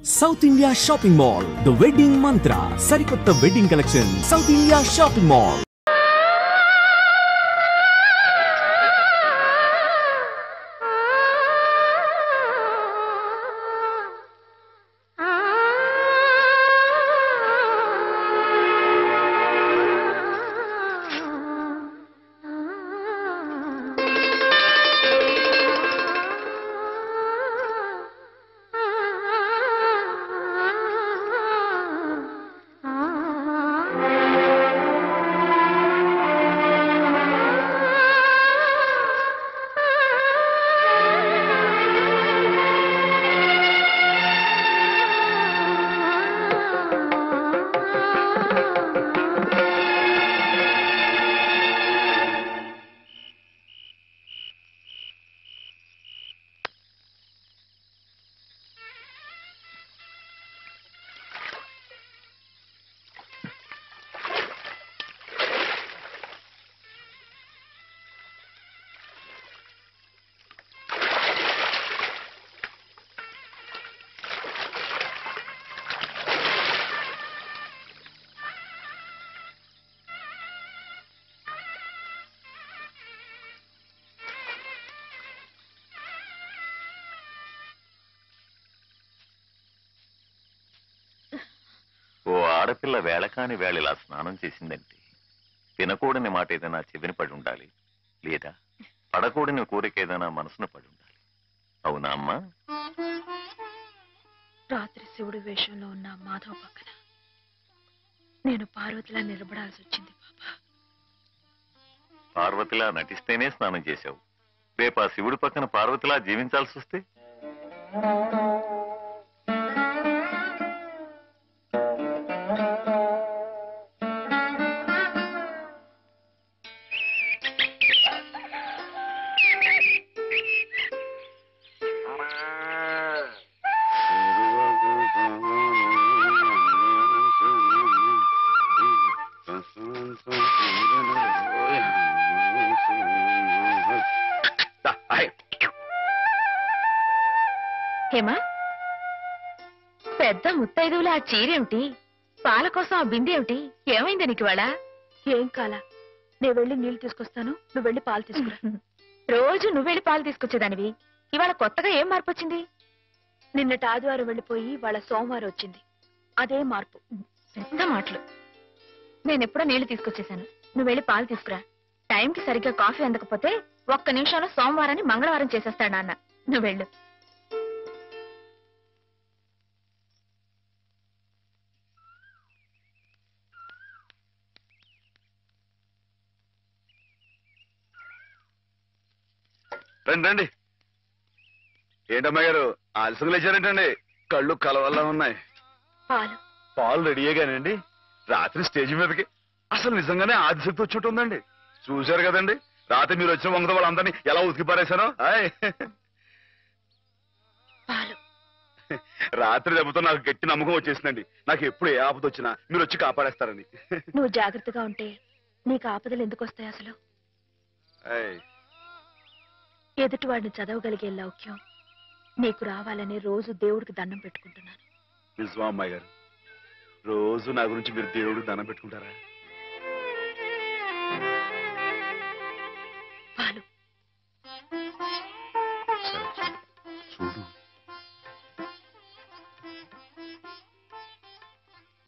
South India Shopping Mall, the wedding mantra. Sarikotta wedding collection. South India Shopping Mall. ఆడపిల్ల వేళకాని వేళ ఇలా స్నానం చేసిందంటే తినకూడని మాట ఏదైనా చెవిని పడి ఉండాలి, లేదా పడకూడని కోరిక ఏదైనా మనసును పడి ఉండాలి. అవునా అమ్మా? రాత్రి శివుడి వేషంలో ఉన్న మాధవ్ పక్కన నేను పార్వతిలా నిలబడాల్సి వచ్చింది బాబా. పార్వతిలా నటిస్తేనే స్నానం చేశావు. రేపు ఆ శివుడి పక్కన పార్వతిలా జీవించాల్సి వస్తే? హేమా, పెద్ద ముత్తైదువులు ఆ చీరేమిటి, పాల కోసం ఆ బిందెమిటి, ఏమైంది నీకు ఇవాళ? ఏం కాలా, నేను వెళ్ళి నీళ్లు తీసుకొస్తాను, నువ్వు వెళ్ళి పాలు తీసుకురా. రోజు నువ్వు వెళ్ళి పాలు తీసుకొచ్చేదానివి, ఇవాళ కొత్తగా ఏం మార్పు వచ్చింది? నిన్నటి ఆదివారం వెళ్ళిపోయి వాళ్ళ సోమవారం వచ్చింది, అదే మార్పు. పెద్ద మాటలు. నేనెప్పుడో నీళ్లు తీసుకొచ్చేసాను, నువ్వు వెళ్ళి పాలు తీసుకురా. టైంకి సరిగ్గా కాఫీ అందకపోతే ఒక్క నిమిషంలో సోమవారాన్ని మంగళవారం చేసేస్తాడు నాన్న. నువ్వు వెళ్ళు. రండి రండి. ఏంటమ్మా గారు ఆలస్యం లేచారేంటండి? కళ్ళు కలవల్లా ఉన్నాయి. పాలు రెడీయేగానండి. రాత్రి స్టేజ్ మీదకి అసలు నిజంగానే ఆదిశక్తి వచ్చి ఉందండి. చూశారు కదండి రాత్రి మీరు వచ్చిన వంగతో వాళ్ళందరినీ ఎలా ఉతికి పారేశానో. రాత్రి దెబ్బతో నాకు గట్టి నమ్మకం వచ్చేసిందండి. నాకు ఎప్పుడు ఏ ఆపద వచ్చినా మీరు వచ్చి కాపాడేస్తారని. నువ్వు జాగ్రత్తగా ఉంటే నీకు ఆపదలు ఎందుకు వస్తాయి? అసలు ఎదుటివాడిని చదవగలిగే లౌక్యం నీకు రావాలని రోజు దేవుడికి దండం పెట్టుకుంటున్నాను. నిజమా అమ్మాయి గారు? రోజు నా గురించి మీరు దేవుడికి దండం పెట్టుకుంటారా? పాలు చూడు.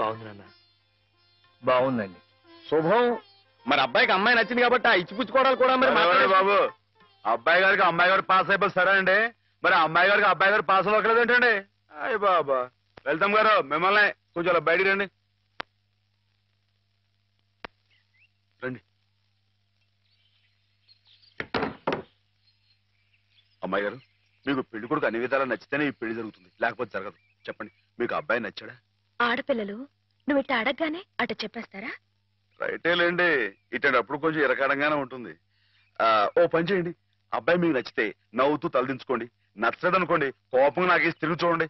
బాగుంది నాన్న, బాగుందండి. శుభం. మరి అబ్బాయికి అమ్మాయి నచ్చింది కాబట్టి ఆ ఇచ్చిపుచ్చుకోవడాలు కూడా మరి బాబు. అబ్బాయి గారికి అమ్మాయి గారు పాస్ అయిపోయి సరే అండి, మరి అమ్మాయి గారికి అబ్బాయి గారు పాస్ అవ్వట్లేదు ఏంటండి? అయ్య బాబా. వెళ్తాం గారు, మిమ్మల్ని కొంచెం అలా బయటికి రండి. రండి. అమ్మాయి గారు, మీకు పెళ్లి కొడుకు అన్ని విధాలా నచ్చితేనే ఈ పెళ్లి జరుగుతుంది, లేకపోతే జరగదు. చెప్పండి, మీకు అబ్బాయి నచ్చాడా? ఆడపిల్లలు నువ్వు ఇట్ట అడగగానే అట చెప్పేస్తారా? రైటే లేండి, ఇటప్పుడు కొంచెం ఇరకాడంగానే ఉంటుంది. ఓ పని చేయండి, అబ్బాయి మీకు నచ్చితే నవ్వుతూ తలదించుకోండి, నచ్చలేదనుకోండి కోపంగా నాకేసి తిరిగి చూడండి.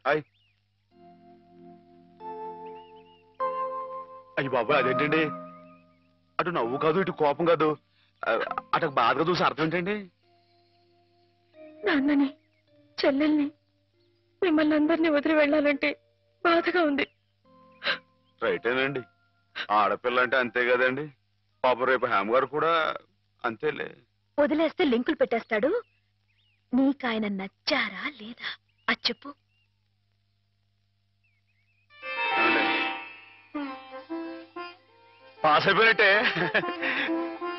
అయ్యి బాబాయ్, అదేంటండి? అటు నవ్వు కాదు, ఇటు కోపం కాదు, అటు బాధగా చూసి అర్థం ఏంటండి? నాన్నని చెల్లెల్ని మిమ్మల్ని అందరినీ వదిలి వెళ్ళాలంటే బాధగా ఉంది. రైటేనండి, ఆడపిల్ల అంటే అంతే కదండి. పాప రేపు హేమ గారు కూడా అంతేలే. వదిలేస్తే లింకులు పెట్టేస్తాడు. నీకాయన నచ్చారా లేదా అది చెప్పు. పాస్ అయిపోయినట్టే.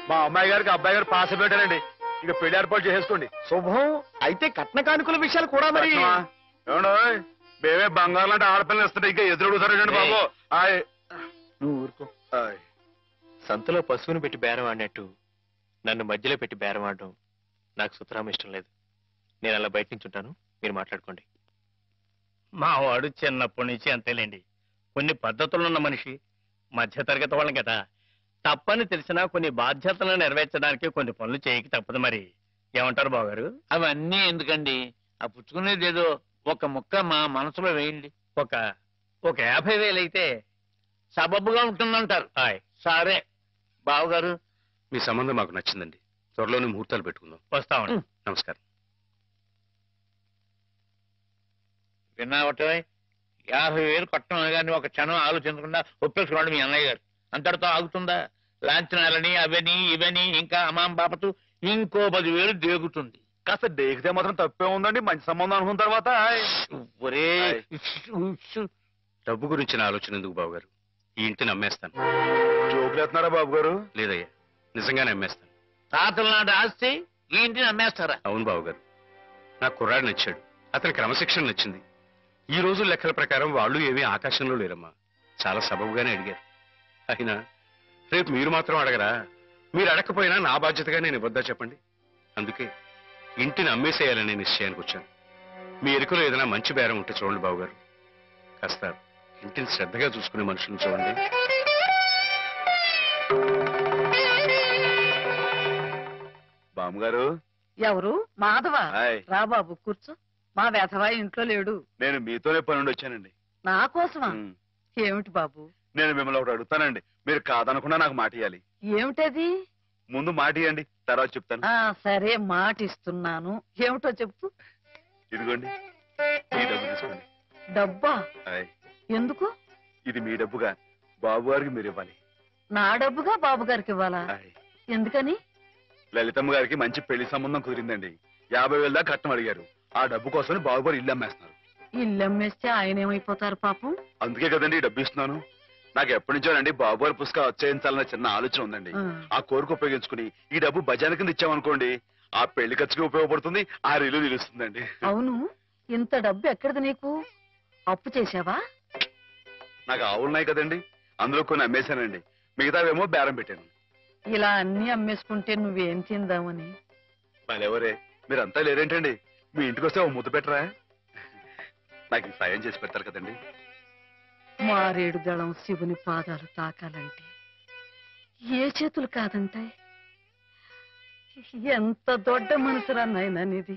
మా అమ్మాయి గారికి అబ్బాయి గారు పాస్ అయిపోయారండి. ఇక పెళ్లి ఏర్పాటు చేసేసుకోండి. శుభం. అయితే కట్న కానుకల విషయాలు కూడా మరి ఏమండో మేమే బంగారం అంటే ఆడపిల్లలు ఇస్తుంటే ఇంకా ఎదురడుగుతారండి బాబు. నువ్వు ఊరుకో. సంతలో పశువుని పెట్టి బేరం ఆడినట్టు నన్ను మధ్యలో పెట్టి బేరం ఆడడం నాకు సుతరాం ఇష్టం లేదు. నేను అలా బయట నుంచి ఉంటాను, మీరు మాట్లాడుకోండి. మా వాడు చిన్నప్పటి నుంచి అంతేలేండి. కొన్ని పద్ధతులున్న మనిషి, మధ్యతరగతి వాళ్ళం కదా. తప్పని తెలిసినా కొన్ని బాధ్యతలను నెరవేర్చడానికి కొన్ని పనులు చేయక తప్పదు. మరి ఏమంటారు బావగారు? అవన్నీ ఎందుకండి, ఆ పుచ్చుకునేది ఏదో ఒక ముక్క మా మనసులో వేయండి. ఒక 50,000 అయితే సబబుగా ఉంటుందంటారు. సరే బావగారు, మీ సంబంధం మాకు నచ్చిందండి. త్వరలోనే ముహూర్తాలు పెట్టుకుందాం. వస్తామండి. నమస్కారం. విన్నావట 50,000 కట్టడం కానీ ఒక క్షణం ఆలోచించకుండా ఒప్పేసుకోండి మీ అన్నయ్య గారు. అంతటితో ఆగుతుందా? లాంఛనాలని అవని ఇవని ఇంకా అమాం బాపతు ఇంకో 10,000 దేగుతుంది. కాస్త దేగితే మాత్రం తప్పే ఉందండి. మంచి సంబంధం అనుకున్న తర్వాత ఒరే డబ్బు గురించిన ఆలోచన ఎందుకు బాబుగారు? ఈ ఇంటిని అమ్మేస్తాను. జోకులు ఎత్తున్నారా బాబు గారు? లేదయ్యా, నిజంగానే అమ్మేస్తాను. తాతల నాటి ఆస్తి ఈ ఇంటిని అమ్మేస్తారా? అవును బాబుగారు, నాకు కుర్రాడు నచ్చాడు. అతని క్రమశిక్షణ నచ్చింది. ఈ రోజు లెక్కల ప్రకారం వాళ్ళు ఏమీ ఆకాశంలో లేరమ్మా. చాలా సబబుగానే అడిగారు. అయినా రేపు మీరు మాత్రం అడగరా? మీరు అడగకపోయినా నా బాధ్యతగా నేను ఇవ్వద్దా చెప్పండి. అందుకే ఇంటిని అమ్మేసేయాలనే నిశ్చయానికి వచ్చాను. మీ ఎరుకలో ఏదైనా మంచి బేరం ఉంటే చూడండి బాబుగారు. కాస్త ఇంటిని శ్రద్ధగా చూసుకునే మనుషులను చూడండి. బామ్మగారు. ఎవరు? మాధవ. హాయ్. రా బాబు కూర్చో. మా వెధవా ఇంట్లో లేడు. నేను మీతోనే పని నుండి వచ్చానండి. నా కోసమా? ఏమిటి బాబు? నేను మిమ్మల్ని ఒకటి అడుగుతానండి. మీరు కాదనకుండా నాకు మాట ఇవ్వాలి. ఏమిటది? ముందు మాట ఇవ్వండి, తర్వాత చెప్తాను. సరే, మాట ఇస్తున్నాను. ఏమిటో చెప్పు. ఇదిగోండి, ఈ డబ్బు తీసుకోండి. డబ్బా? హాయ్. ఎందుకు? ఇది మీ డబ్బుగా బాబు గారికి మీరు ఇవ్వాలి. నా డబ్బుగా బాబు గారికి ఇవ్వాలా? హాయ్. ఎందుకని? లలితమ్మ గారికి మంచి పెళ్లి సంబంధం కుదిరిందండి. 50,000 దాకా కట్నం అడిగారు. ఆ డబ్బు కోసమని బాబు గారు ఇల్లు అమ్మేస్తున్నారు. ఇల్లు అమ్మేస్తే ఆయన ఏమైపోతారు పాపం? అందుకే కదండి ఈ డబ్బు ఇస్తున్నాను. నాకు ఎప్పటి నుంచోనండి బాబు గారి పుస్తకం వచ్చేయించాలన్న చిన్న ఆలోచన ఉందండి. ఆ కోరిక ఉపయోగించుకుని ఈ డబ్బు బజార్ కింద ఇచ్చామనుకోండి, ఆ పెళ్లి ఖర్చుకి ఉపయోగపడుతుంది, ఆ ఇల్లు నిలుస్తుందండి. అవును, ఇంత డబ్బు ఎక్కడిది నీకు? అప్పు చేశావా? నాకు ఆవులున్నాయి కదండి, అందులో కొన్ని అమ్మేశానండి. మిగతావేమో బేరం పెట్టాను. ఇలా అన్ని అమ్మేసుకుంటే నువ్వేం తిందామని. మళ్ళెవరే మీరంతా లేరేంటండి? మీ ఇంటికి వస్తే ఓ ముద్ద పెట్టరా? నాకు ఈ సాయం చేసి పెడతారు కదండి. మారేడు దళం శివుని పాదాలు తాకాలంటే ఏ చేతులు కాదంటాయి? ఎంత దొడ్డ మనసురా నాయనా నీది.